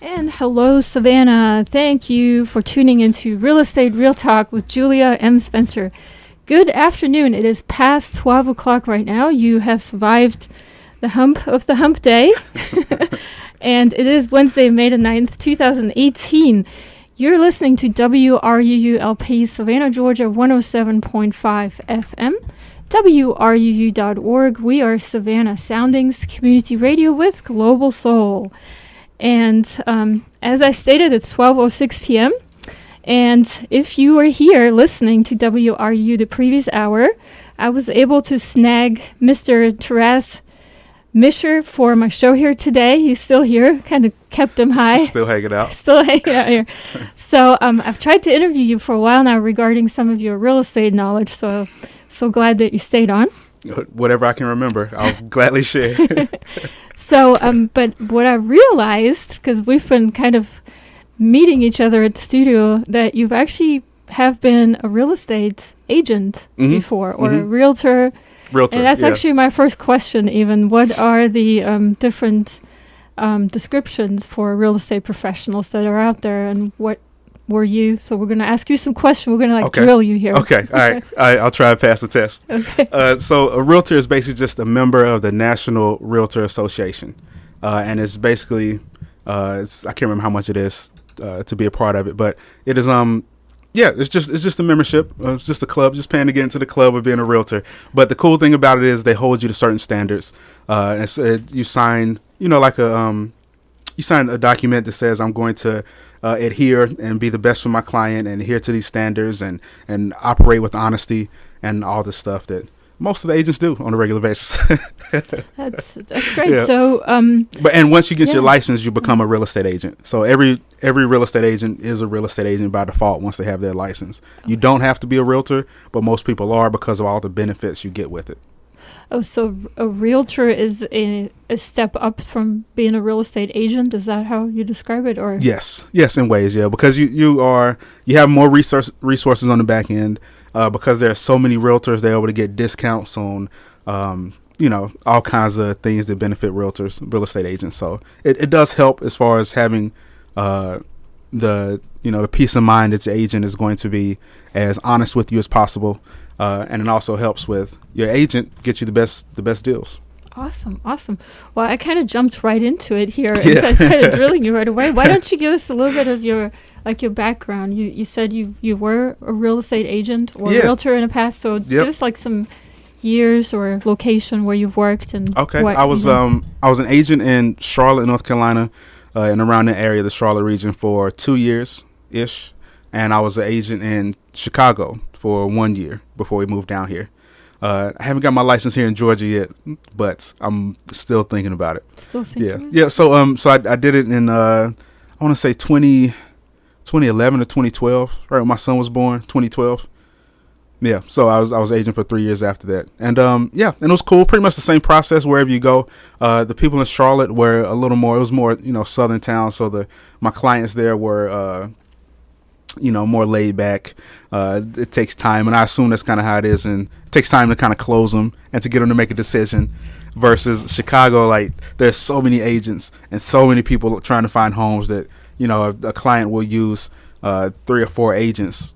And hello, Savannah. Thank you for tuning into Real Estate Real Talk with Julia M. Spencer. Good afternoon. It is past 12 o'clock right now. You have survived the hump of the hump day. And it is Wednesday, May the 9th, 2018. You're listening to WRUU-LP Savannah, Georgia, 107.5 FM. WRUU.org. We are Savannah Soundings Community Radio with Global Soul. And as I stated, it's 12:06 p.m. And if you were here listening to WRUU the previous hour, I was able to snag Mr. Taras Misher for my show here today. He's still here, kind of kept him high. Still hanging out. Still hanging out here. So I've tried to interview you for a while now regarding some of your real estate knowledge, so glad that you stayed on. Whatever I can remember, I'll gladly share. So, but what I realized, because we've been kind of meeting each other at the studio, that you've actually have been a real estate agent before, or a realtor. And that's actually my first question even. What are the different descriptions for real estate professionals that are out there, and what were you? So we're going to ask you some questions. We're going to drill you here. Okay. All right. I'll try to pass the test. Okay. So a realtor is basically just a member of the National Realtor Association. And it's basically, I can't remember how much it is to be a part of it, but it is, it's just a membership. It's just a club, just paying to get into the club of being a realtor. But the cool thing about it is they hold you to certain standards. You sign, you sign a document that says I'm going to adhere and be the best for my client and adhere to these standards and operate with honesty and all the stuff that most of the agents do on a regular basis. That's great. Yeah. So, and once you get your license, you become a real estate agent. So every real estate agent is a real estate agent by default once they have their license. Okay. You don't have to be a realtor, but most people are because of all the benefits you get with it. Oh, so a realtor is a step up from being a real estate agent? Is that how you describe it? Or yes, in ways, yeah, because you have more resources on the back end. Because there are so many realtors, they're able to get discounts on, all kinds of things that benefit realtors, real estate agents. So it does help as far as having the peace of mind that your agent is going to be as honest with you as possible. And it also helps with your agent get you the best deals. Awesome. Well, I kind of jumped right into it here and just kind of drilling you right away. Why don't you give us a little bit of your background? You said you were a real estate agent or a realtor in the past, so give us some years or location where you've worked and I was an agent in Charlotte, North Carolina, and around the area, the Charlotte region, for 2 years ish, and I was an agent in Chicago for 1 year before we moved down here. I haven't got my license here in Georgia yet, but I'm still thinking about it. Still thinking? Yeah. So I did it in I want to say 2011 or 2012, right when my son was born, 2012. Yeah. So I was agent for 3 years after that, and and it was cool. Pretty much the same process wherever you go. The people in Charlotte were a little more. It was more southern town, so my clients there were more laid back. It takes time, and I assume that's kind of how it is, and it takes time to kind of close them and to get them to make a decision. Versus Chicago, there's so many agents and so many people trying to find homes that a client will use 3 or 4 agents,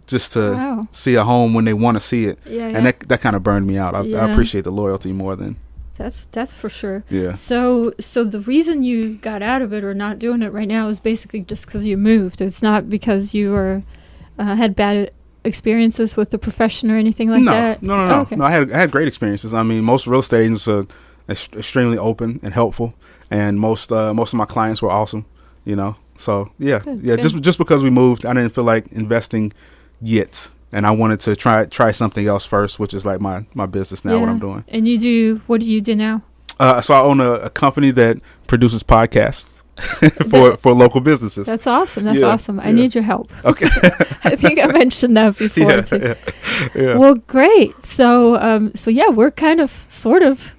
just to see a home when they want to see it. And that kind of burned me out. I appreciate the loyalty more than. That's for sure. Yeah. So the reason you got out of it or not doing it right now is basically just because you moved. It's not because you were had bad experiences with the profession or anything like that. No. Oh, okay. No, I had great experiences. I mean, most real estate agents are extremely open and helpful, and most of my clients were awesome. So good. Just because we moved, I didn't feel like investing yet. And I wanted to try something else first, which is my business now, what I'm doing. And what do you do now? So I own a company that produces podcasts for local businesses. That's awesome. That's awesome. I need your help. Okay. I think I mentioned that before too. Yeah. Well, great. So we're kind of sort of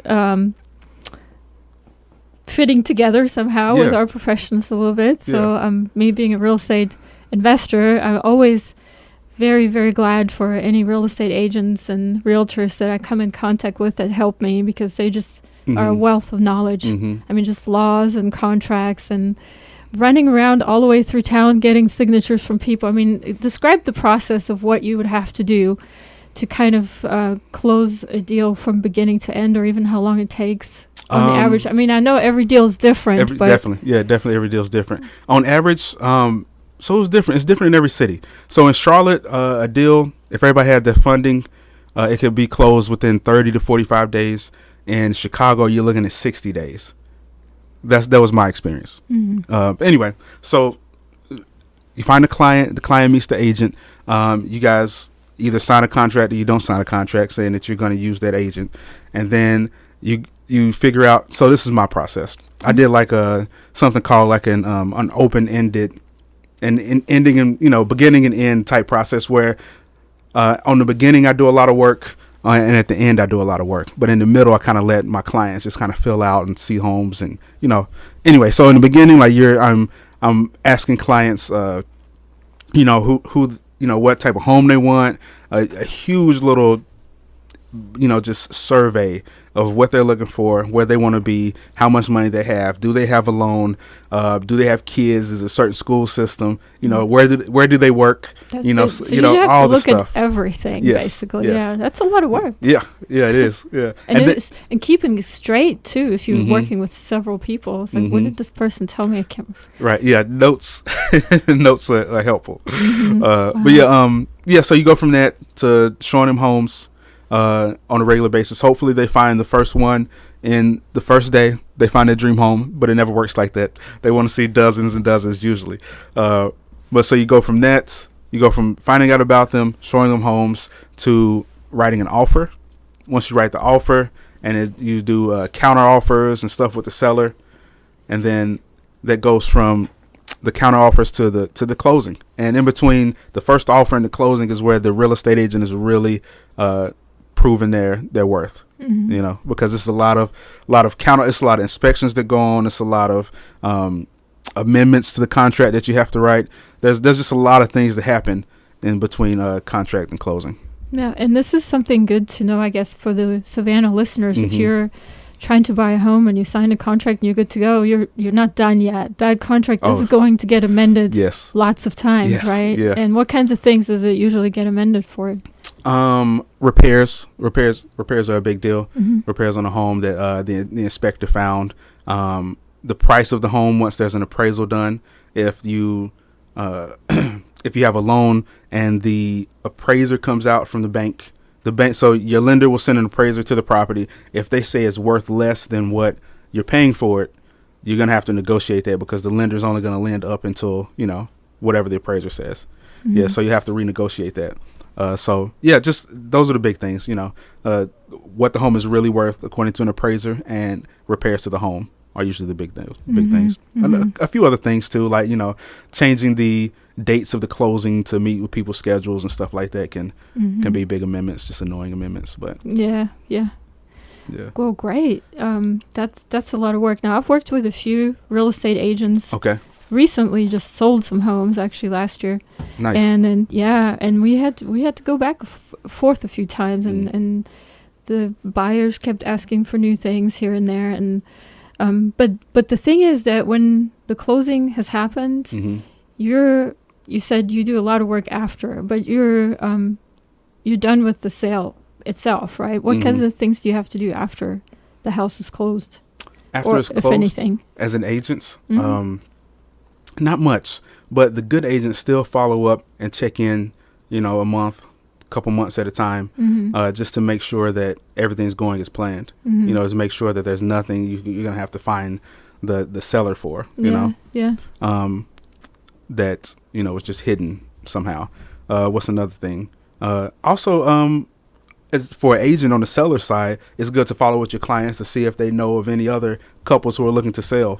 fitting together somehow with our professions a little bit. So me being a real estate investor, I'm always very, very glad for any real estate agents and realtors that I come in contact with that help me, because they just are a wealth of knowledge. I mean, just laws and contracts and running around all the way through town getting signatures from people. I mean, describe the process of what you would have to do to kind of close a deal from beginning to end, or even how long it takes on the average. I mean, I know every deal is different. But definitely every deal is different. On average, so it's different. It's different in every city. So in Charlotte, a deal, if everybody had their funding, it could be closed within 30 to 45 days. In Chicago, you're looking at 60 days. That was my experience. Anyway, so you find the client meets the agent. You guys either sign a contract or you don't sign a contract saying that you're going to use that agent, and then you figure out. So this is my process. I did like something called like an open-ended and ending and beginning and end type process, where on the beginning I do a lot of work. And at the end, I do a lot of work. But in the middle, I kind of let my clients just kind of fill out and see homes, and Anyway, so in the beginning, like I'm asking clients, who what type of home they want, a huge little, just survey of what they're looking for, where they want to be, how much money they have, do they have a loan, do they have kids, is a certain school system, where do they work, so you have all to the look stuff. at everything, basically. Yes. Yeah, that's a lot of work. Yeah, it is. Yeah, and keeping it straight too. If you're working with several people, it's like, what did this person tell me? I can't. Right. Yeah. Notes. Notes are helpful. Wow. But so you go from that to showing them homes on a regular basis. Hopefully they find the first one in the first day. They find their dream home, but it never works like that. They want to see dozens and dozens usually. But so you go from that, you go from finding out about them, showing them homes, to writing an offer. Once you write the offer, and you do counter offers and stuff with the seller, and then that goes from the counter offers to the closing. And in between the first offer and the closing is where the real estate agent is really proving their worth. Because it's a lot of it's a lot of inspections that go on. It's a lot of amendments to the contract that you have to write. There's just a lot of things that happen in between contract and closing. Yeah, and this is something good to know, I guess, for the Savannah listeners. If you're trying to buy a home and you sign a contract and you're good to go, you're not done yet. That contract is going to get amended lots of times, right? Yeah. And what kinds of things does it usually get amended for? Repairs are a big deal. Repairs on a home that the inspector found. The price of the home once there's an appraisal done. If you have a loan and the appraiser comes out from the bank, so your lender will send an appraiser to the property. If they say it's worth less than what you're paying for it, you're gonna have to negotiate that, because the lender's only gonna lend up until whatever the appraiser says. Yeah, so you have to renegotiate that. Just those are the big things. What the home is really worth according to an appraiser, and repairs to the home are usually the big things. And a few other things too, like changing the dates of the closing to meet with people's schedules and stuff like that can be big amendments, just annoying amendments. But yeah. Well, great. That's a lot of work. Now, I've worked with a few real estate agents. Okay. Recently, just sold some homes actually last year. Nice. And then and we had to go back forth a few times, and the buyers kept asking for new things here and there, and but the thing is that when the closing has happened, you said you do a lot of work after, but you're done with the sale itself, right? What kinds of things do you have to do after the house is closed? After it's closed, if anything, as an agent, not much, but the good agents still follow up and check in, a couple months at a time, just to make sure that everything's going as planned. To make sure that there's nothing you're gonna have to find the seller for. That was just hidden somehow. What's another thing? Also, as for an agent on the seller side, it's good to follow with your clients to see if they know of any other couples who are looking to sell.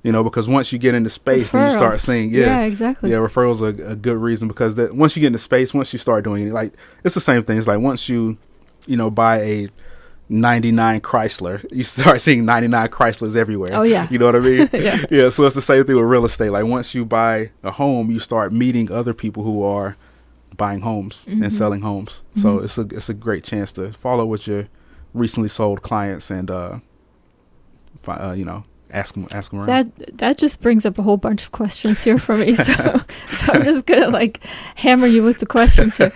Because once you get into space, then you start seeing, exactly. Yeah, referrals are a good reason, because once you get into space, once you start doing it, like, it's the same thing. It's like once you buy a 99 Chrysler, you start seeing 99 Chryslers everywhere. Oh, yeah. You know what I mean? Yeah. So it's the same thing with real estate. Like, once you buy a home, you start meeting other people who are buying homes and selling homes. So it's a great chance to follow with your recently sold clients and, ask them around. That just brings up a whole bunch of questions here for me. So I'm just gonna like hammer you with the questions here.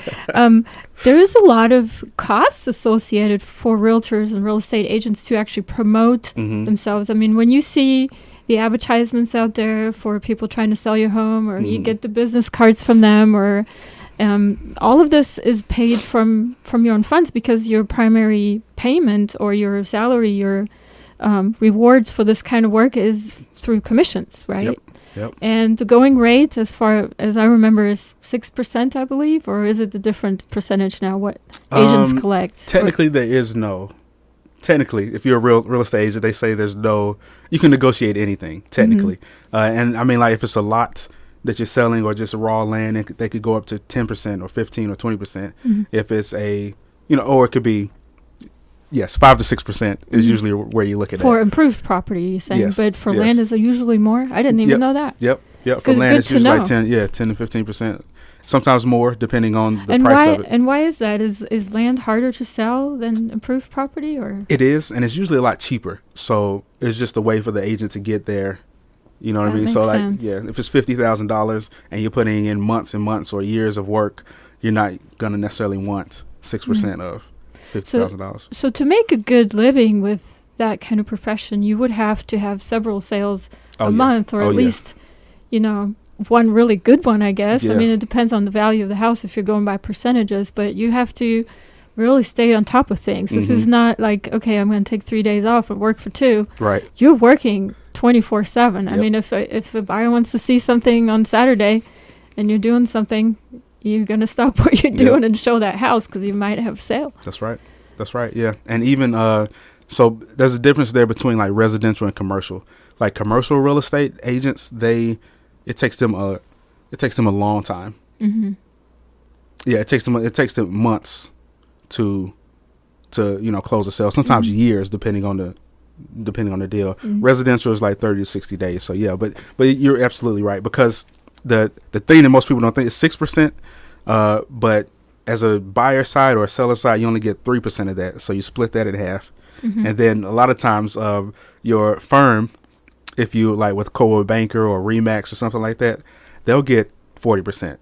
There is a lot of costs associated for realtors and real estate agents to actually promote themselves. I mean, when you see the advertisements out there for people trying to sell your home, or you get the business cards from them, or all of this is paid from your own funds, because your primary payment or your salary, your rewards for this kind of work is through commissions, right? Yep. And the going rate, as far as I remember, is 6%, I believe, or is it a different percentage now? What agents collect? Technically, there is no. Technically, if you're a real estate agent, they say there's no. You can negotiate anything technically, and I mean, like if it's a lot that you're selling or just raw land, they could go up to 10% or 15 or 20%. If it's a, or it could be. Yes, 5 to 6% is usually where you look at for improved property. You're saying, yes, but for land is usually more. I didn't even know that. Yep. For land, it's usually like 10 to 15%, sometimes more depending on the price of it. And why is that? Is land harder to sell than improved property, or? It is, and it's usually a lot cheaper. So it's just a way for the agent to get there. You know what I mean? So sense. If it's $50,000 and you're putting in months and months or years of work, you're not gonna necessarily want 6% of $50,000. So to make a good living with that kind of profession, you would have to have several sales a month, or at least, one really good one, I guess. I mean, it depends on the value of the house if you're going by percentages, but you have to really stay on top of things. This is not like, okay, I'm going to take 3 days off and work for 2. Right. You're working 24/7. I mean, if a buyer wants to see something on Saturday and you're doing something, you're going to stop what you're doing and show that house, because you might have a sale. That's right. Yeah. And even, so there's a difference there between like residential and commercial. Like commercial real estate agents, it takes them a long time. Yeah. It takes them months to close a sale. Sometimes years, depending on the deal. Residential is like 30 to 60 days. So yeah, but you're absolutely right, because the thing that most people don't think is 6%, but as a buyer side or a seller side, you only get 3% of that. So you split that in half. And then a lot of times your firm, if you like with Coldwell Banker or Remax or something like that, they'll get 40%.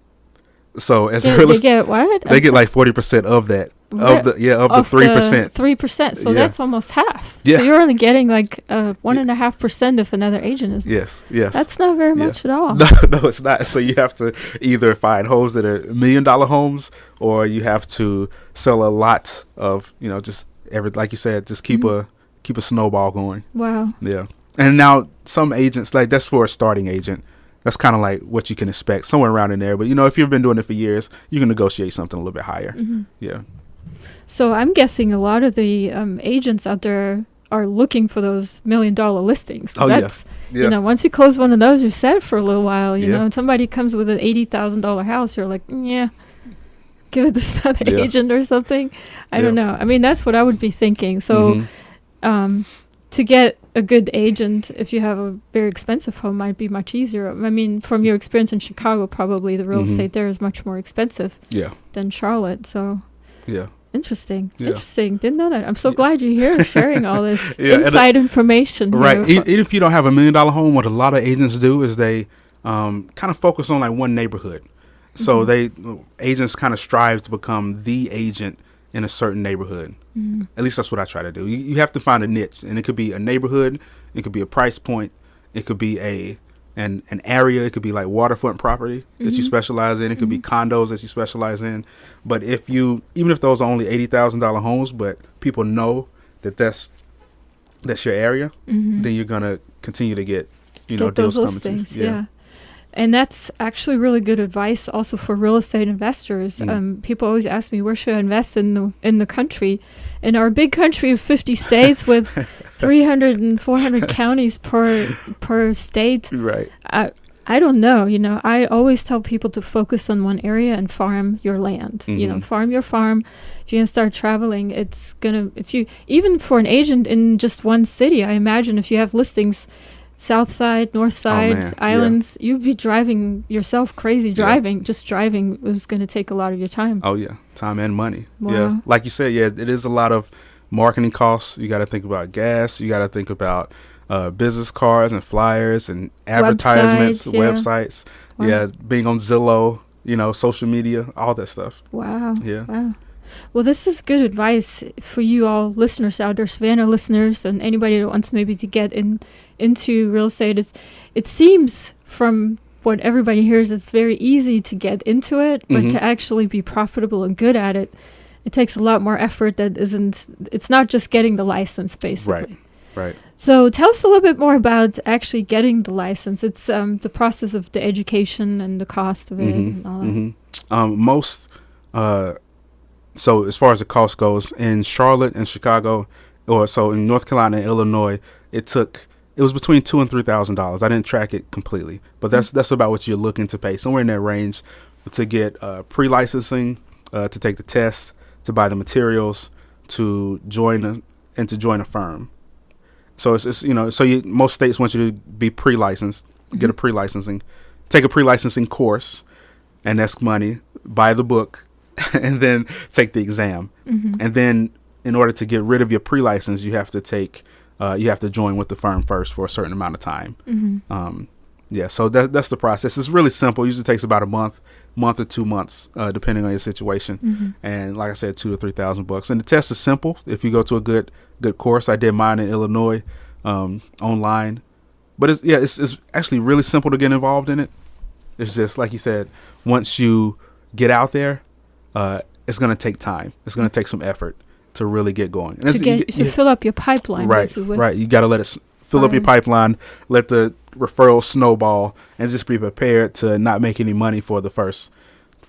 So as they get what? They get like 40% of that. Of the 3%. 3%. So that's almost half. Yeah. So you're only getting like 1.5% if another agent is. Yes. That's not very much at all. No, it's not. So you have to either find homes that are $1 million homes, or you have to sell a lot of, just like you said, just keep a snowball going. Wow. Yeah. And now some agents, like that's for a starting agent. That's kind of like what you can expect, somewhere around in there. But, if you've been doing it for years, you can negotiate something a little bit higher. Yeah. So I'm guessing a lot of the agents out there are looking for those $1 million listings. That's, once you close one of those, you're set for a little while. You know, and somebody comes with an $80,000 house, you're like, give it to another agent or something. I don't know. I mean, that's what I would be thinking. So to get a good agent, if you have a very expensive home, might be much easier. I mean, from your experience in Chicago, probably the real estate there is much more expensive than Charlotte. So interesting. Didn't know that. I'm so glad you're here sharing all this inside information. Right. Even if you don't have $1 million home, what a lot of agents do is they kind of focus on like one neighborhood. So agents kind of strive to become the agent in a certain neighborhood. At least that's what I try to do. You have to find a niche, and it could be a neighborhood, it could be a price point, it could be an area, it could be like waterfront property that you specialize in, it could be condos that you specialize in. But even if those are only $80,000 homes, but people know that's your area, then you're gonna continue to get deals those coming listings, to you. And that's actually really good advice also for real estate investors. People always ask me, where should I invest in the country? In our big country of 50 states with 300 and 400 counties per state. Right. I don't know. I always tell people to focus on one area and farm your land. Farm your farm. If you're going to start traveling, it's going to, even for an agent in just one city, I imagine if you have listings South side, North side, islands, you'd be driving yourself crazy driving. Just driving was going to take a lot of your time. Oh, yeah. Time and money. Wow. Yeah. Like you said, it is a lot of marketing costs. You got to think about gas. You got to think about business cards and flyers and advertisements, websites. Wow. Yeah, being on Zillow, social media, all that stuff. Wow. Yeah. Wow. Well, this is good advice for you all listeners out there, Savannah listeners, and anybody that wants maybe to get into real estate. It seems from what everybody hears, it's very easy to get into it, but to actually be profitable and good at it, it takes a lot more effort. It's not just getting the license, basically. Right. So tell us a little bit more about actually getting the license. It's the process of the education and the cost of it and all that. So as far as the cost goes, in Charlotte and Chicago, in North Carolina and Illinois, it was between $2,000 and $3,000. I didn't track it completely, but that's about what you're looking to pay, somewhere in that range, to get pre-licensing, to take the test, to buy the materials, to join a firm. So it's most states want you to be pre-licensed, get a pre-licensing, take a pre-licensing course, and that's money. Buy the book. And then take the exam. And then in order to get rid of your pre-license, you have to join with the firm first for a certain amount of time. So that's the process. It's really simple. It usually takes about a month or 2 months, depending on your situation. And like I said, $2,000 to $3,000. And the test is simple. If you go to a good course, I did mine in Illinois, online. But it's actually really simple to get involved in it. It's just like you said, once you get out there, it's going to take time. It's going to take some effort to really get going. And to fill up your pipeline. Right. You got to let it fill up your pipeline, let the referrals snowball, and just be prepared to not make any money for the first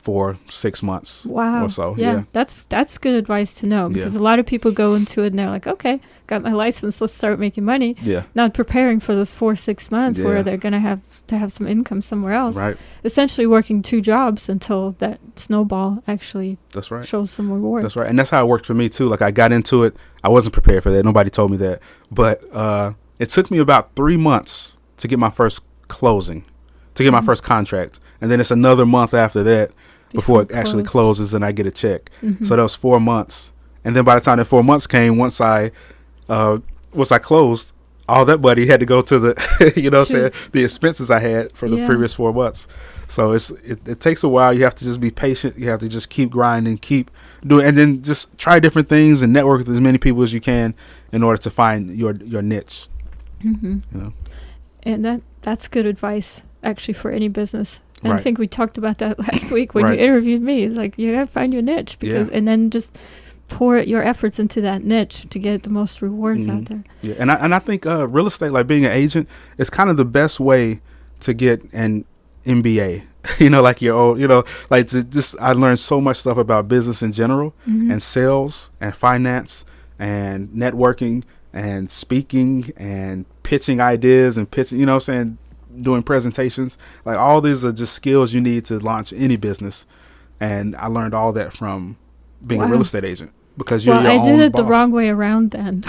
4-6 months or so. Yeah. That's good advice to know, because a lot of people go into it and they're like, okay, got my license, let's start making money. Yeah. Not preparing for those 4-6 months where they're going to have some income somewhere else. Right. Essentially working 2 jobs until that snowball actually shows some reward. That's right. And that's how it worked for me too. Like I got into it. I wasn't prepared for that. Nobody told me that. But it took me about 3 months to get my first closing, to get my first contract. And then it's another month after that before it actually closes and I get a check. So that was 4 months. And then by the time the 4 months came, once I closed, all that money had to go to the, the expenses I had for the previous 4 months. So it takes a while. You have to just be patient. You have to just keep grinding, keep doing, and then just try different things and network with as many people as you can in order to find your niche. And that's good advice, actually, for any business. And I think we talked about that last week when you interviewed me. It's like, you got to find your niche, and then just pour your efforts into that niche to get the most rewards out there. Yeah, and I think real estate, like being an agent, is kind of the best way to get an MBA. I learned so much stuff about business in general, and sales and finance and networking and speaking and pitching ideas and pitching, doing presentations. Like all these are just skills you need to launch any business. And I learned all that from being a real estate agent, because you're your own boss. I did it the wrong way around then.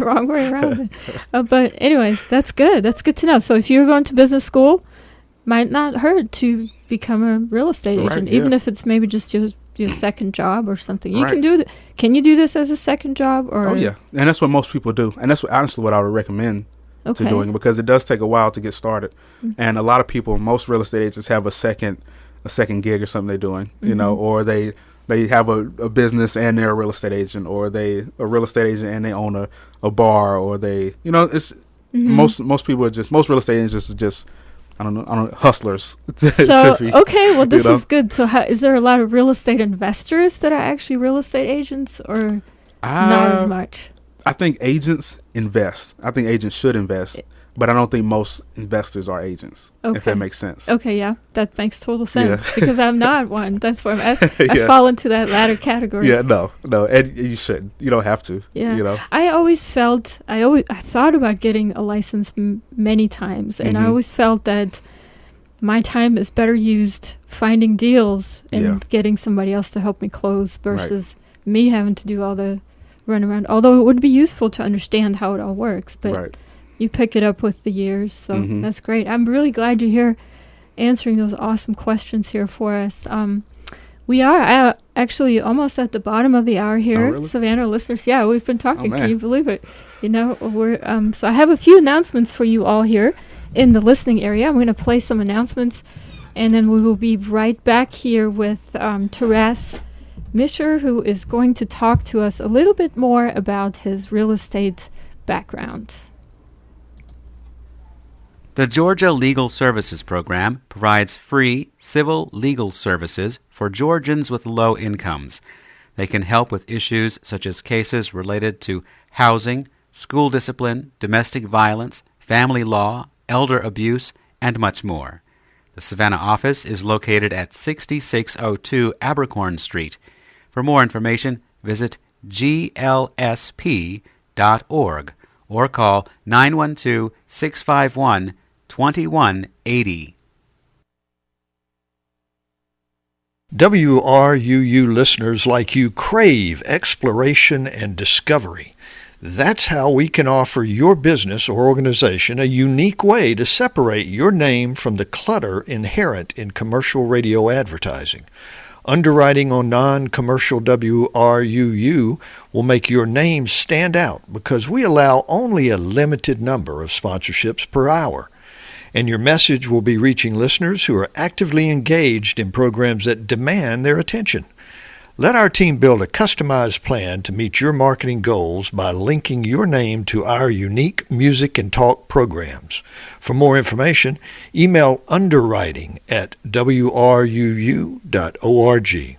Wrong way around. But anyways, that's good. That's good to know. So if you're going to business school, might not hurt to become a real estate agent, even if it's maybe just your second job or something. You can do that. Can you do this as a second job? Or? Oh yeah, and that's what most people do, and that's honestly what I would recommend to doing, because it does take a while to get started, and a lot of people, most real estate agents have a second gig or something they're doing, or they have a business and they're a real estate agent, or they a real estate agent and they own a bar, or they it's most people are just, most real estate agents are just I don't know, hustlers. Well, this is good. So is there a lot of real estate investors that are actually real estate agents, or not as much? I think agents invest. I think agents should invest, but I don't think most investors are agents, if that makes sense. Okay, yeah, that makes total sense, because I'm not one. That's why I'm asking. I fall into that latter category. Yeah, no, and you shouldn't. You don't have to. Yeah, I thought about getting a license many times, and I always felt that my time is better used finding deals and getting somebody else to help me close versus me having to do all the run around. Although it would be useful to understand how it all works, but you pick it up with the years, so that's great. I'm really glad you're here answering those awesome questions here for us. We are actually almost at the bottom of the hour here. Oh, really? Savannah listeners, yeah, we've been talking. Oh, Can you believe it? You know, we're so I have a few announcements for you all here in the listening area. I'm going to play some announcements, and then we will be right back here with Taras Misher, who is going to talk to us a little bit more about his real estate background. The Georgia Legal Services Program provides free civil legal services for Georgians with low incomes. They can help with issues such as cases related to housing, school discipline, domestic violence, family law, elder abuse, and much more. The Savannah office is located at 6602 Abercorn Street. For more information, visit glsp.org or call 912-651-2180. WRUU listeners like you crave exploration and discovery. That's how we can offer your business or organization a unique way to separate your name from the clutter inherent in commercial radio advertising. Underwriting on non-commercial WRUU will make your name stand out because we allow only a limited number of sponsorships per hour. And your message will be reaching listeners who are actively engaged in programs that demand their attention. Let our team build a customized plan to meet your marketing goals by linking your name to our unique music and talk programs. For more information, email underwriting@wruu.org.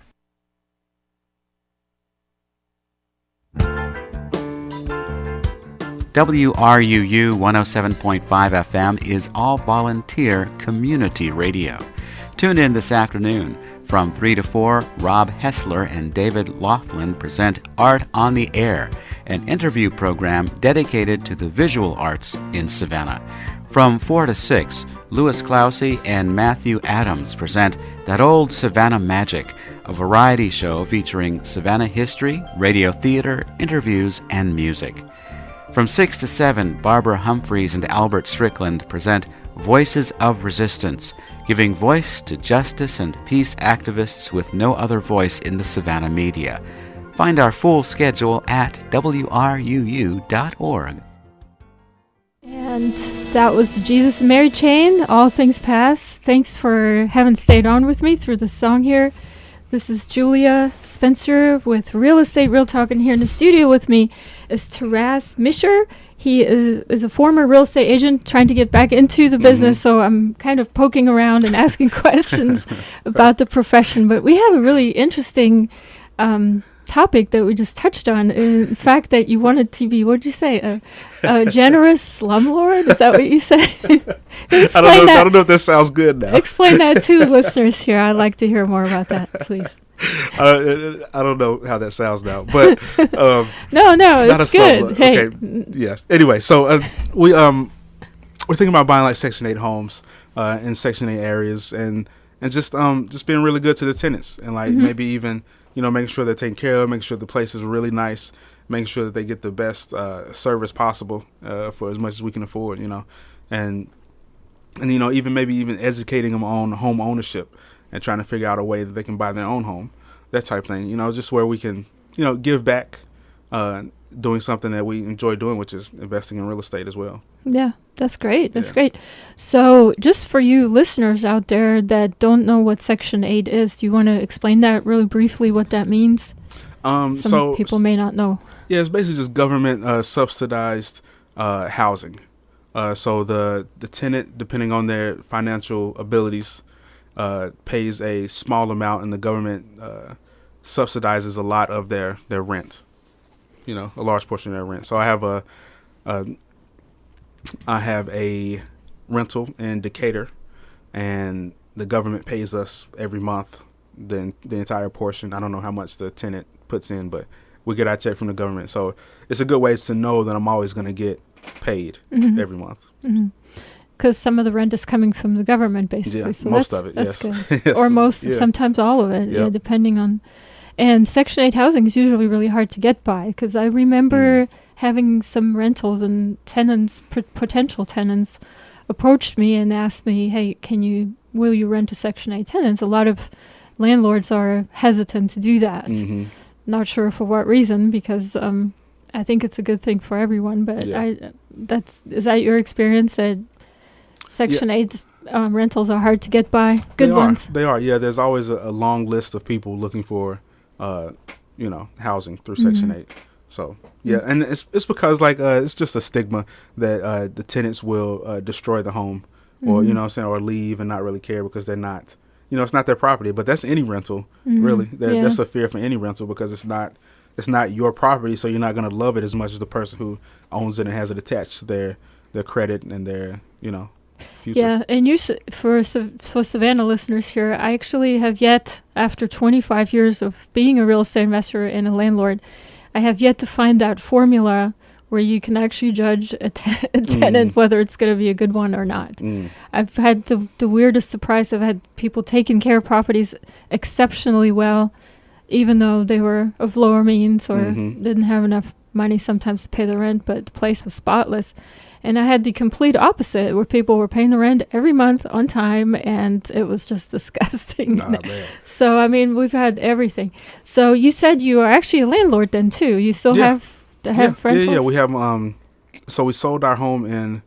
WRUU 107.5 FM is all volunteer community radio. Tune in this afternoon. From 3 to 4, Rob Hessler and David Laughlin present Art on the Air, an interview program dedicated to the visual arts in Savannah. From 4 to 6, Louis Clausey and Matthew Adams present That Old Savannah Magic, a variety show featuring Savannah history, radio theater, interviews, and music. From 6 to 7, Barbara Humphreys and Albert Strickland present Voices of Resistance, giving voice to justice and peace activists with no other voice in the Savannah media. Find our full schedule at wruu.org. And that was the Jesus and Mary chain, All Things Past. Thanks for having stayed on with me through the song here. This is Julia Spencer with Real Estate Real Talk, and here in the studio with me is Taras Misher. He is a former real estate agent trying to get back into the business, so I'm kind of poking around and asking questions about the profession. But we have a really interesting topic that we just touched on. In fact, that you wanted to be, what did you say, a generous slumlord? Is that what you said? I don't know if that sounds good now. Explain that to the listeners here. I'd like to hear more about that, please. I don't know how that sounds now, but no, it's good. Hey, okay, yes. Anyway, so we're thinking about buying like Section 8 homes in Section 8 areas, and just being really good to the tenants, and like maybe even making sure they're taken care of, making sure the place is really nice, making sure that they get the best service possible for as much as we can afford, and even educating them on home ownership and trying to figure out a way that they can buy their own home, that type thing, just where we can, give back, doing something that we enjoy doing, which is investing in real estate as well. Yeah, that's great. That's great. So just for you listeners out there that don't know what Section 8 is, do you want to explain that really briefly, what that means? Some people may not know. Yeah, it's basically just government subsidized housing. So the tenant, depending on their financial abilities, pays a small amount, and the government subsidizes a lot of their rent, a large portion of their rent. So I have a rental in Decatur, and the government pays us every month the entire portion. I don't know how much the tenant puts in, but we get our check from the government. So it's a good way to know that I'm always going to get paid every month. Because some of the rent is coming from the government, basically. Yeah, so most of it, that's yes. Good. Yes. Or most, sometimes all of it, depending on. And Section 8 housing is usually really hard to get by, because I remember having some rentals, and tenants, potential tenants, approached me and asked me, hey, will you rent to Section 8 tenants? A lot of landlords are hesitant to do that. Mm-hmm. Not sure for what reason, because I think it's a good thing for everyone. But Yeah. is that your experience, that Section 8 rentals are hard to get by? Good ones. They are. Yeah, there's always a long list of people looking for, housing through Section 8. So, yeah, and it's because, like, it's just a stigma that the tenants will destroy the home or, you know what I'm saying, or leave and not really care because they're not, it's not their property. But that's any rental, really. That's a fear for any rental because it's not your property, so you're not going to love it as much as the person who owns it and has it attached to their credit and their, future. Yeah, and for Savannah listeners here, I actually have yet, after 25 years of being a real estate investor and a landlord, I have yet to find that formula where you can actually judge a tenant whether it's going to be a good one or not. I've had the weirdest surprise. I've had people taking care of properties exceptionally well, even though they were of lower means or didn't have enough money sometimes to pay the rent, but the place was spotless. And I had the complete opposite, where people were paying the rent every month on time, and it was just disgusting. So, I mean, we've had everything. So you said you are actually a landlord then, too. You still have rentals? Yeah, we have, so we sold our home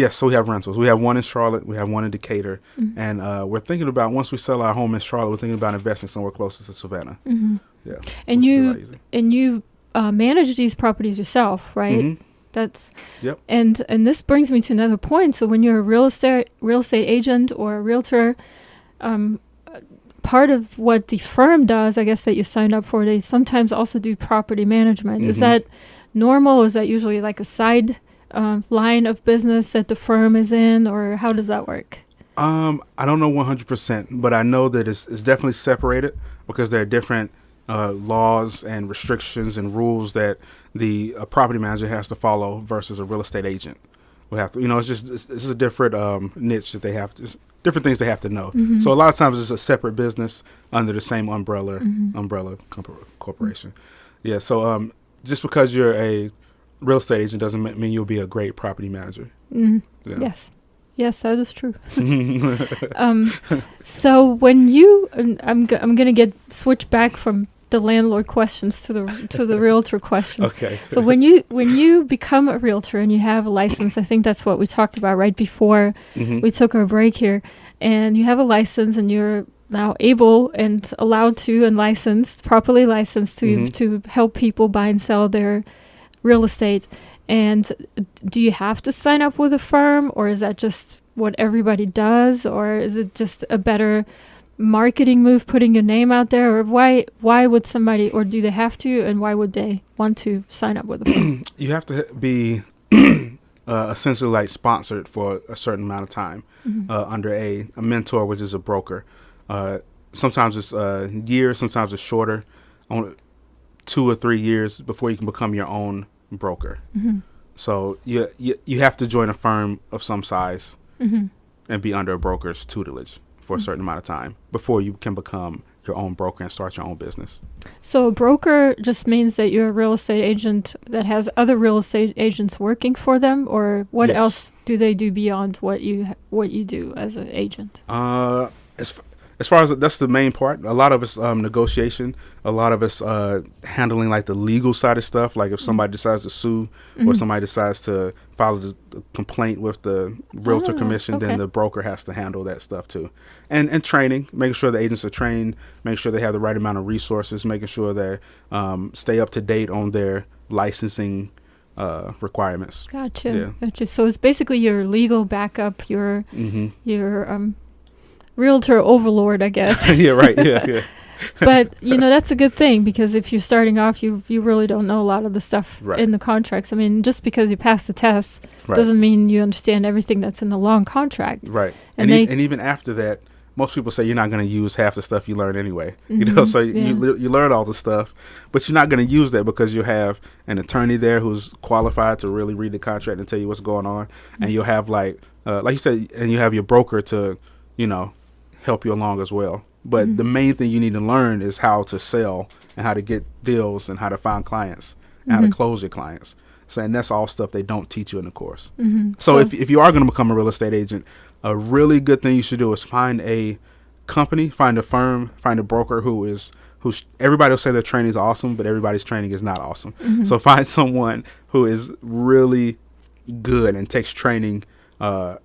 so we have rentals. We have one in Charlotte, we have one in Decatur, and we're thinking about, once we sell our home in Charlotte, we're thinking about investing somewhere closer to Savannah. Yeah. And you manage these properties yourself, right? Yep. And this brings me to another point. So when you're a real estate agent or a realtor, part of what the firm does, I guess, that you signed up for, they sometimes also do property management. Is that normal? Or is that usually like a side line of business that the firm is in, or how does that work? I don't know 100%, but I know that it's definitely separated because there are different laws and restrictions and rules that the property manager has to follow versus a real estate agent will have to. It's just a different niche that they have to, different things they have to know. So a lot of times it's a separate business under the same umbrella corporation. Yeah. So just because you're a real estate agent doesn't mean you'll be a great property manager. Yeah. Yes, that is true. So when you, I'm going to switch back from the landlord questions to the realtor questions. Okay. So when you become a realtor and you have a license, I think that's what we talked about right before we took our break here, and you have a license and you're now able and allowed to and properly licensed to help people buy and sell their real estate. And do you have to sign up with a firm, or is that just what everybody does, or is it just a better marketing move, putting your name out there? Or why would somebody, or do they have to, and why would they want to sign up with a firm? You have to be essentially like sponsored for a certain amount of time under a mentor, which is a broker. Sometimes it's years, sometimes it's shorter, 2 or 3 years before you can become your own broker. So you have to join a firm of some size and be under a broker's tutelage for a certain amount of time before you can become your own broker and start your own business. So a broker just means that you're a real estate agent that has other real estate agents working for them, or what else do they do beyond what you do as an agent? As far as that's the main part. A lot of it's negotiation. A lot of it's handling like the legal side of stuff. Like if somebody decides to sue or somebody decides to file the complaint with the Realtor Commission, then the broker has to handle that stuff too. And training, making sure the agents are trained, making sure they have the right amount of resources, making sure they stay up to date on their licensing requirements. Gotcha. So it's basically your legal backup, your realtor overlord, I guess. Yeah, right. Yeah. But that's a good thing, because if you're starting off, you really don't know a lot of the stuff in the contracts. I mean, just because you pass the test doesn't mean you understand everything that's in the long contract. Right. And even after that, most people say you're not going to use half the stuff you learn anyway. So you learn all the stuff, but you're not going to use that because you have an attorney there who's qualified to really read the contract and tell you what's going on, and you'll have like you said, and you have your broker to help you along as well. But the main thing you need to learn is how to sell and how to get deals and how to find clients and how to close your clients. So, and that's all stuff they don't teach you in the course. So if you are going to become a real estate agent, a really good thing you should do is find a company, find a firm, find a broker who's everybody will say their training is awesome, but everybody's training is not awesome. So find someone who is really good and takes training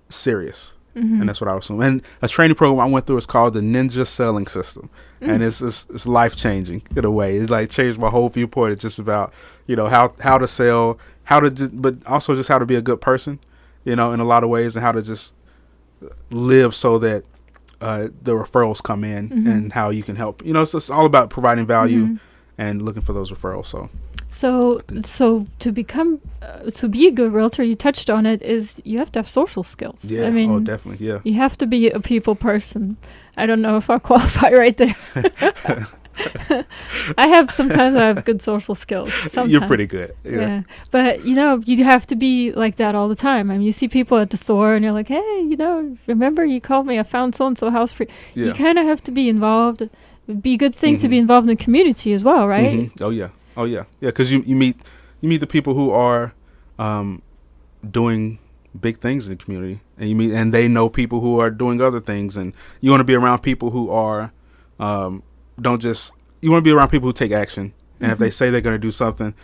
serious. And that's what I was doing. And a training program I went through is called the Ninja Selling System. And it's life changing in a way. It's like changed my whole viewpoint. It's just about, how to sell, but also just how to be a good person, in a lot of ways, and how to just live so that the referrals come in and how you can help. It's just all about providing value and looking for those referrals. So to become, to be a good realtor, you touched on it, is you have to have social skills. Yeah, I mean, definitely, yeah. You have to be a people person. I don't know if I qualify right there. Sometimes I have good social skills. Sometimes. You're pretty good. Yeah. But, you have to be like that all the time. I mean, you see people at the store and you're like, hey, remember you called me, I found so-and-so house free. Yeah. You kind of have to be involved. It'd be a good thing to be involved in the community as well, right? Oh, yeah. Yeah, because you meet the people who are doing big things in the community, and they know people who are doing other things, and you want to be around people who are you want to be around people who take action, and if they say they're going to do something,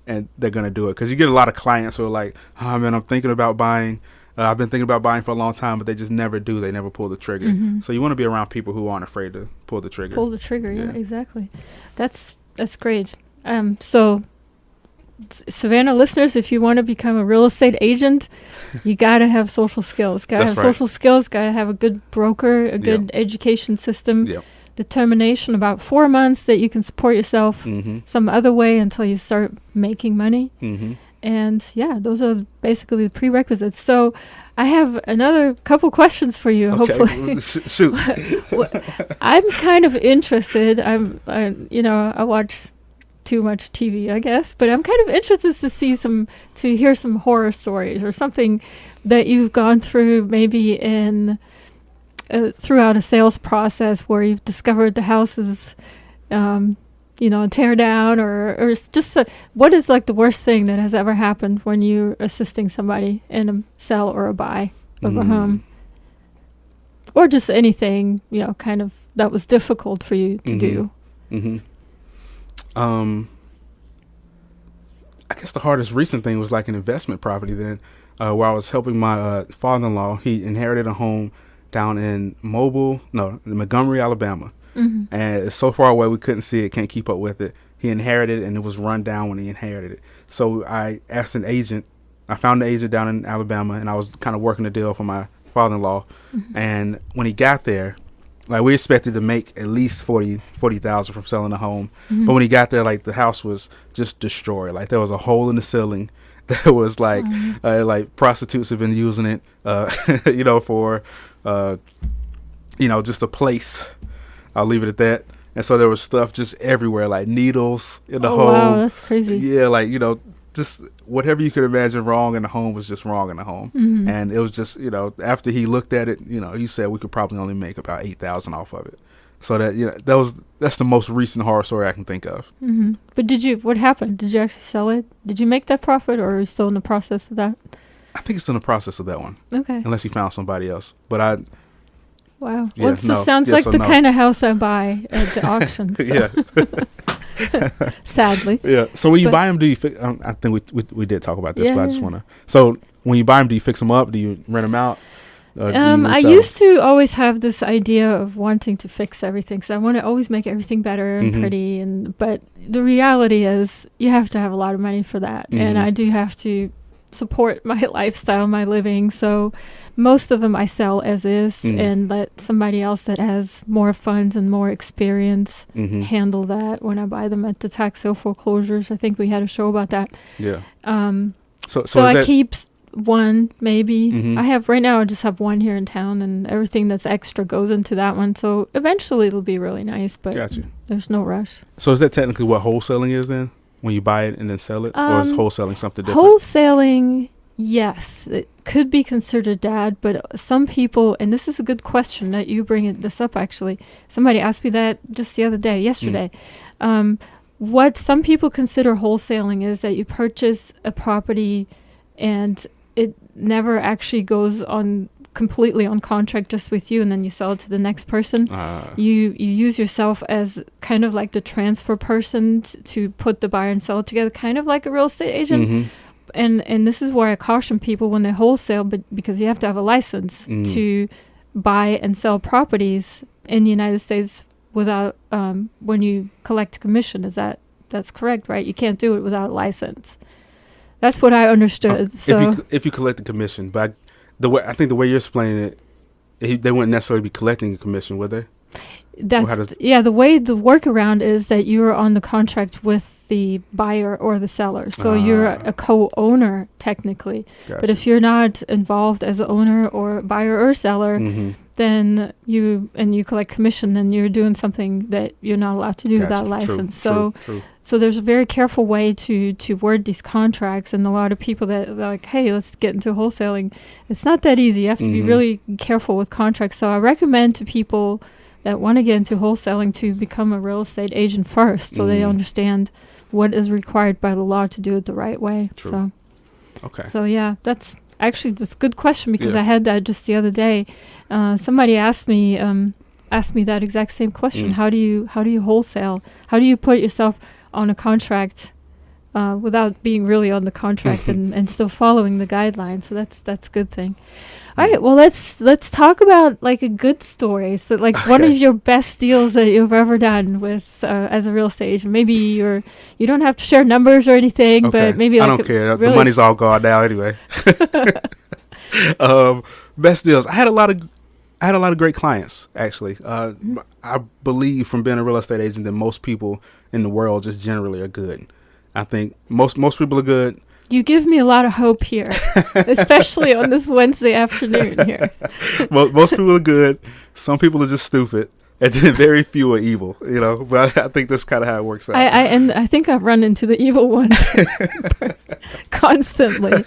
and they're going to do it, because you get a lot of clients who are like, oh man, I'm thinking about buying. I've been thinking about buying for a long time, but they just never do. They never pull the trigger. So you want to be around people who aren't afraid to pull the trigger. Yeah, exactly. That's great. So Savannah listeners, if you want to become a real estate agent, you got to have social skills. Got to have social skills, got to have a good broker, a good education system, determination, about 4 months that you can support yourself some other way until you start making money. And those are basically the prerequisites. So I have another couple questions for you, hopefully. Shoot. I'm kind of interested. I watch too much TV, I guess, but I'm kind of interested to hear some horror stories or something that you've gone through, maybe throughout a sales process where you've discovered the house is, tear down, or just what is like the worst thing that has ever happened when you're assisting somebody in a sell or a buy of a home, or just anything, kind of that was difficult for you to do. I guess the hardest recent thing was like an investment property then, where I was helping my father-in-law. He inherited a home down in Montgomery, Alabama. And it's so far away we couldn't see it, can't keep up with it. He inherited it and it was run down when he inherited it. So I asked an agent. I found an agent down in Alabama, and I was kind of working the deal for my father-in-law. And when he got there, like, we expected to make at least $40,000 from selling the home. But when he got there, like, the house was just destroyed. Like, there was a hole in the ceiling. There was like prostitutes have been using it, for, just a place. I'll leave it at that. And so there was stuff just everywhere, like needles in the home. Wow, that's crazy. Yeah, like, just whatever you could imagine wrong in the home was just wrong in the home. And it was just, after he looked at it, he said we could probably only make about $8,000 off of it. So that, that's the most recent horror story I can think of. But what happened? Did you actually sell it? Did you make that profit, or are you still in the process of that? I think it's in the process of that one. Okay. Unless he found somebody else. But wow. Yeah, well, this sounds like the kind of house I buy at the auction. So. Yeah. Sadly. Yeah. So when you buy them, do you fix? I think we did talk about this, but I just want to. So when you buy them, do you fix them up? Do you rent them out? I used to always have this idea of wanting to fix everything, so I want to always make everything better and pretty. But the reality is, you have to have a lot of money for that, and I do have to support my lifestyle, my living. So most of them I sell as is, and let somebody else that has more funds and more experience handle that when I buy them at the tax sale foreclosures. I think we had a show about that. Yeah. So I keep one, maybe. I have right now. I just have one here in town, and everything that's extra goes into that one. So eventually it'll be really nice, but there's no rush. So is that technically what wholesaling is then? When you buy it and then sell it, or is wholesaling something different? Wholesaling, yes, it could be considered that, but some people, and this is a good question that you bring this up. Actually, somebody asked me that just the other day, yesterday. What some people consider wholesaling is that you purchase a property and it never actually goes on completely on contract just with you, and then you sell it to the next person. You use yourself as kind of like the transfer person to put the buyer and seller together, kind of like a real estate agent. Mm-hmm. And this is where I caution people when they wholesale, but because you have to have a license to buy and sell properties in the United States without when you collect commission. That's correct, right? You can't do it without a license. That's what I understood. So if you collect the commission, but I think the way you're explaining it, they wouldn't necessarily be collecting a commission, would they? The way the workaround is that you're on the contract with the buyer or the seller, so you're a co-owner technically. Gotcha. But if you're not involved as an owner or buyer or seller, then you collect commission, then you're doing something that you're not allowed to do without a license. So there's a very careful way to word these contracts, and a lot of people that are like, hey, let's get into wholesaling. It's not that easy. You have to be really careful with contracts. So I recommend to people that want to get into wholesaling to become a real estate agent first, so they understand what is required by the law to do it the right way. True. So, okay. So yeah, that's a good question, because I had that just the other day. Somebody asked me that exact same question. How do you wholesale? How do you put yourself on a contract without being really on the contract and still following the guidelines? So that's a good thing. All right, well, let's talk about like a good story. So like one of your best deals that you've ever done with as a real estate agent. Maybe you don't have to share numbers or anything, but maybe like I don't care. The money's all gone now anyway. Best deals. I had a lot of great clients, actually. I believe from being a real estate agent that most people in the world just generally are good. I think most people are good. You give me a lot of hope here, especially on this Wednesday afternoon here. Most people are good. Some people are just stupid. And then very few are evil, But I think that's kind of how it works out. I think I've run into the evil ones constantly.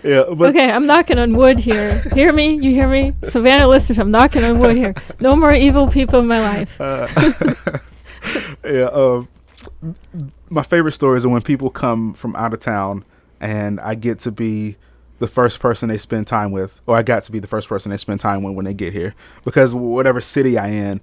Yeah. But okay, I'm knocking on wood here. Hear me? You hear me? Savannah listeners, I'm knocking on wood here. No more evil people in my life. My favorite stories are when people come from out of town and I get to be the first person they spend time with, or I got to be the first person they spend time with when they get here. Because whatever city I'm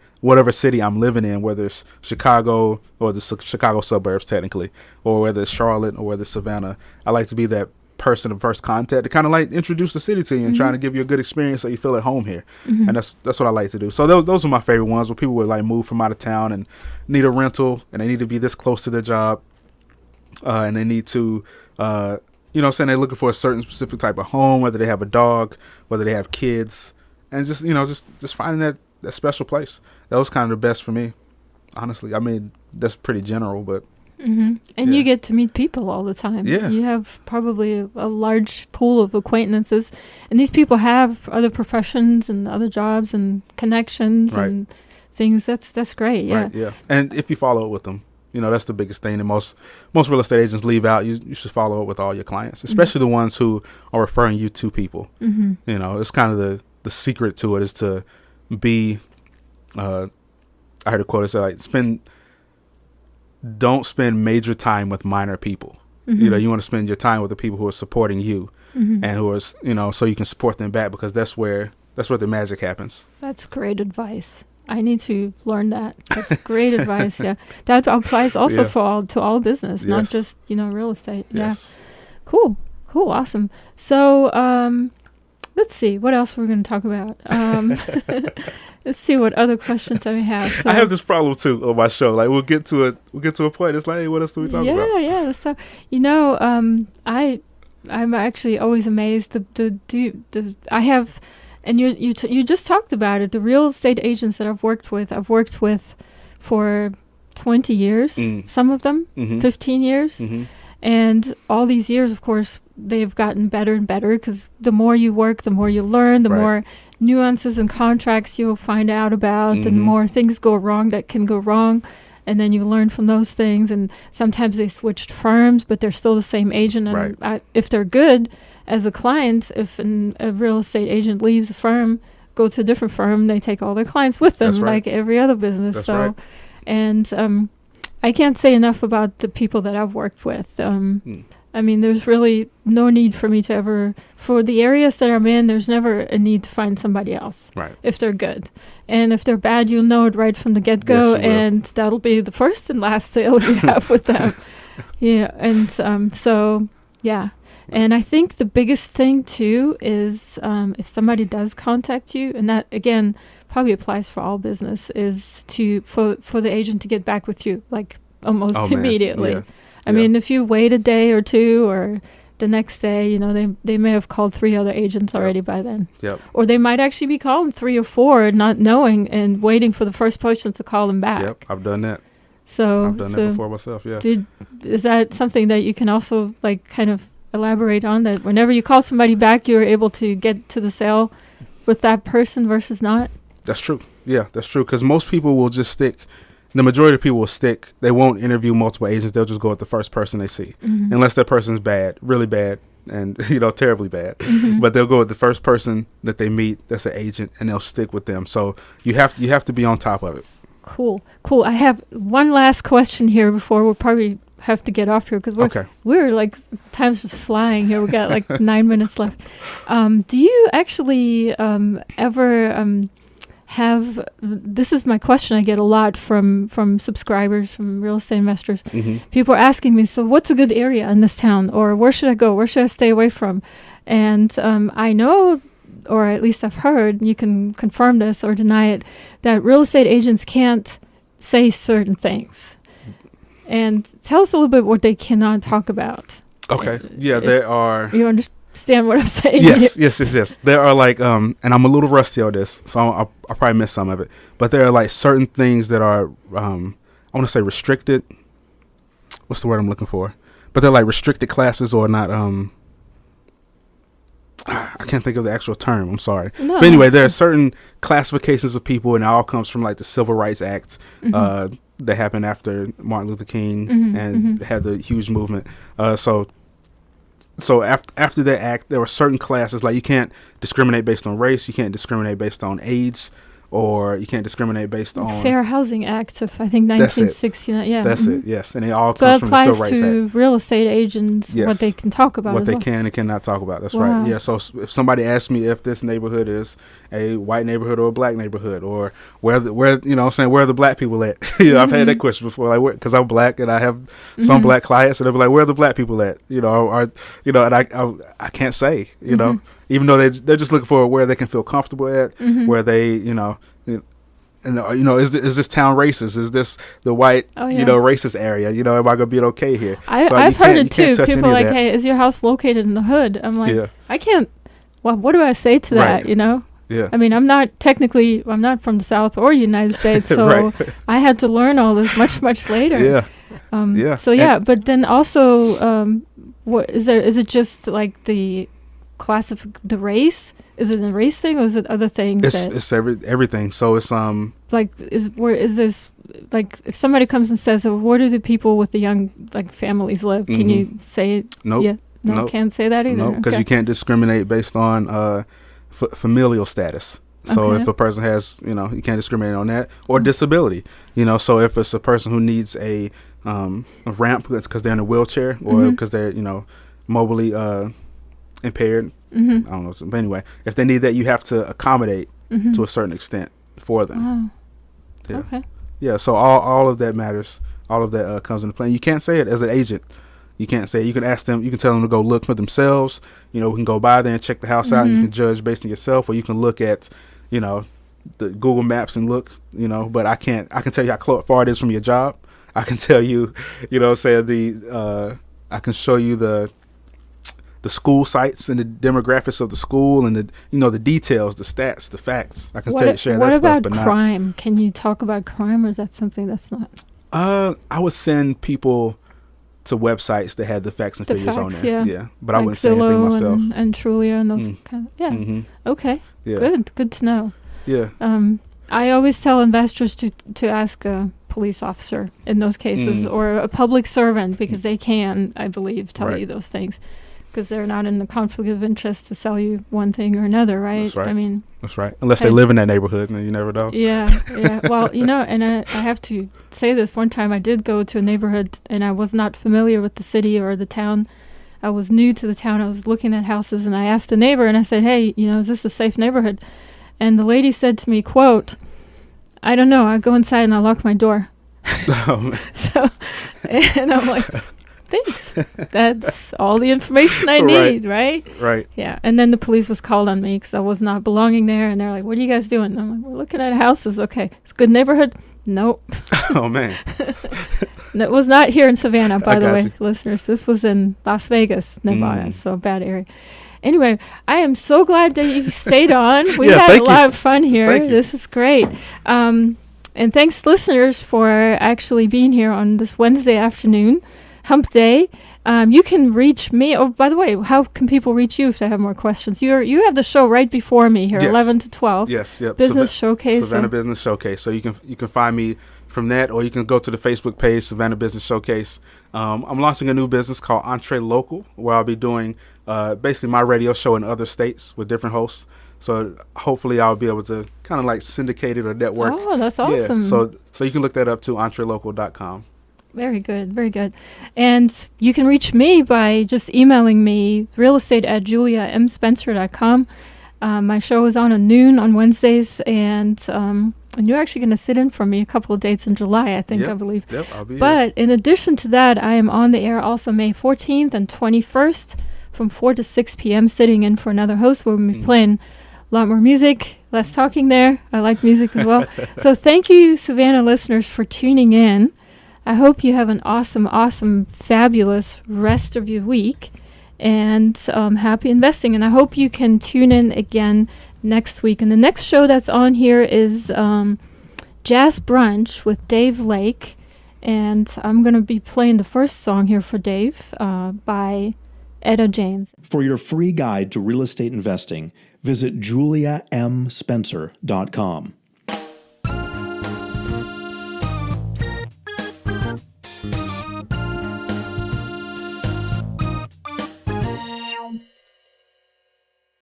living in, whether it's Chicago or the Chicago suburbs technically, or whether it's Charlotte or whether it's Savannah, I like to be that person of first contact to kind of like introduce the city to you and trying to give you a good experience so you feel at home here. And that's what I like to do. So those are my favorite ones, where people would like move from out of town and need a rental, and they need to be this close to their job, and they need to they're looking for a certain specific type of home, whether they have a dog, whether they have kids, and just finding that special place. That was kind of the best for me, honestly. I mean, that's pretty general, but And you get to meet people all the time. Yeah. You have probably a large pool of acquaintances, and these people have other professions and other jobs and connections and things. That's great. Yeah. Right, yeah. And if you follow up with them, that's the biggest thing that most real estate agents leave out. You should follow up with all your clients, especially the ones who are referring you to people. It's kind of the secret to it is to be. I heard a quote that said, like, don't spend major time with minor people. You want to spend your time with the people who are supporting you, and who are, so you can support them back, because that's where the magic happens. That's great advice. I need to learn that. That's great advice. Yeah, that applies also to all business, not just real estate. Yes. Yeah, cool, awesome. So let's see what else we're going to talk about. Let's see what other questions I have. So, I have this problem too on my show. Like we'll get to a point. It's like, hey, what else do we talk about? Yeah, let's talk. I'm actually always amazed. I have. And you just talked about it. The real estate agents that I've worked with for 20 years, some of them, 15 years. And all these years, of course, they've gotten better and better, because the more you work, the more you learn, the more nuances and contracts you'll find out about, and the more things go wrong that can go wrong. And then you learn from those things. And sometimes they switched firms, but they're still the same agent. And if they're good as a client, if a real estate agent leaves a firm, go to a different firm, they take all their clients with them, like every other business. And I can't say enough about the people that I've worked with. I mean, there's really no need for me to ever, for the areas that I'm in, there's never a need to find somebody else. Right. If they're good. And if they're bad, you'll know it right from the get-go, Yes, you will. and that'll be the first and last sale you have with them. Yeah, and so, yeah. And I think the biggest thing, too, is if somebody does contact you, and that, again, probably applies for all business, is for the agent to get back with you, like, almost Oh, man. immediately. Yeah. I Yeah. mean, if you wait a day or two or the next day, you know, they may have called 3 other agents already by then. Yep. Or they might actually be calling 3 or 4, not knowing and waiting for the first person to call them back. Yep. I've done that. So, I've done that before myself. Yeah. is that something that you can also like kind of elaborate on, that whenever you call somebody back, you're able to get to the sale with that person versus not? That's true. Yeah, that's true. Because most people will just stick. The majority of people will stick. They won't interview multiple agents. They'll just go with the first person they see, unless that person's bad, really bad, and terribly bad. But they'll go with the first person that they meet that's an agent, and they'll stick with them. So you have to be on top of it. Cool. I have one last question here before we'll probably have to get off here, because we're like, time's just flying here. We got like 9 minutes left. Do you actually ever have, this is my question I get a lot from subscribers, from real estate investors. People are asking me, so what's a good area in this town, or where should I go, where should I stay away from? And I know, or at least I've heard, you can confirm this or deny it, that real estate agents can't say certain things. And tell us a little bit what they cannot talk about. Okay. Yeah, there are. You understand what I'm saying? Yes. There are like, and I'm a little rusty on this, so I'll probably miss some of it. But there are like certain things that are, I want to say restricted. What's the word I'm looking for? But they're like restricted classes, or not. I can't think of the actual term. I'm sorry. No, but anyway, there are certain classifications of people, and it all comes from like the Civil Rights Act that happened after Martin Luther King and had the huge movement. So after that act, there were certain classes, like you can't discriminate based on race, you can't discriminate based on age, or you can't discriminate based on Fair Housing Act of, I think, 1969. Yeah, that's it. Yes, and it all so comes it from the Civil Rights applies Act. to real estate agents, Yes. what they can talk about. What as they well. can and cannot talk about. That's Wow. right. Yeah. So if somebody asks me if this neighborhood is a white neighborhood or a black neighborhood, or where where are the black people at? I've had that question before, like, because I'm black and I have some black clients, and they'll be like, "Where are the black people at?" And I can't say. Even though they're just looking for where they can feel comfortable at, where they is this town racist? Is this the white, racist area? Am I gonna be okay here? I've heard it too. People are like, hey, is your house located in the hood? I'm like, I can't. Well, what do I say to that? Right. Yeah. I mean, I'm not from the South or United States, so I had to learn all this much later. Yeah. So but then also, what is there? Is it just like the the race? Is it a race thing, or is it other things? It's everything. So it's like is this, like, if somebody comes and says, where do the people with the young families live? Can you say nope? Yeah, nope. Can't say that either. No, because you can't discriminate based on familial status. So if a person has, you can't discriminate on that, or disability. So if it's a person who needs a ramp because they're in a wheelchair, or because they're mobily impaired. I don't know. But anyway, if they need that, you have to accommodate to a certain extent for them. Oh. Yeah. Okay. Yeah. So all of that matters. All of that comes into play. You can't say it as an agent. You can't say it. You can ask them. You can tell them to go look for themselves. We can go by there and check the house out. And you can judge based on yourself, or you can look at, the Google Maps and look. But I can't. I can tell you how far it is from your job. I can tell you, I can show you the school sites and the demographics of the school, and the details, the stats, the facts. I can share that stuff. What about crime? Can you talk about crime, or is that something that's not? I would send people to websites that had the facts and figures on there. Yeah. But I wouldn't say anything myself. And Trulia and those kind of. Yeah. Okay. Yeah. Good to know. Yeah. I always tell investors to ask a police officer in those cases, or a public servant, because they can, I believe, tell you those things. Because they're not in the conflict of interest to sell you one thing or another, right? That's right. I mean, that's right. Unless they live in that neighborhood, and you never know. Yeah. Well, and I have to say this. One time I did go to a neighborhood, and I was not familiar with the city or the town, I was new to the town. I was looking at houses, and I asked a neighbor, and I said, hey, is this a safe neighborhood? And the lady said to me, quote, I don't know. I go inside and I lock my door. So, and I'm like, thanks. That's all the information I need, right? Right. Yeah. And then the police was called on me because I was not belonging there. And they're like, what are you guys doing? And I'm like, we're looking at houses. Okay. It's a good neighborhood? Nope. Oh, man. It was not here in Savannah, by the way, you. listeners. This was in Las Vegas, Nevada. So a bad area. Anyway, I am so glad that you stayed on. We had a lot of fun here. This is great. And thanks, listeners, for actually being here on this Wednesday afternoon, Hump Day. You can reach me. Oh, by the way, how can people reach you if they have more questions? You have the show right before me here, 11 to 12. Yes, yep. Business Showcase. Savannah Business Showcase. So you can find me from that, or you can go to the Facebook page, Savannah Business Showcase. I'm launching a new business called Entree Local, where I'll be doing basically my radio show in other states with different hosts. So hopefully I'll be able to kind of like syndicate it or network. Oh, that's awesome. Yeah, so you can look that up too, entrelocal.com. Very good, very good. And you can reach me by just emailing me, realestate@juliamspencer.com. My show is on at noon on Wednesdays, and you're actually going to sit in for me a couple of dates in July, I think, I believe. Yep, I'll be But in addition to that, I am on the air also May 14th and 21st from 4 to 6 p.m. sitting in for another host where we'll be playing a lot more music, less talking there. I like music as well. So thank you, Savannah listeners, for tuning in. I hope you have an awesome, fabulous rest of your week, and happy investing. And I hope you can tune in again next week. And the next show that's on here is Jazz Brunch with Dave Lake. And I'm going to be playing the first song here for Dave by Etta James. For your free guide to real estate investing, visit juliamspencer.com.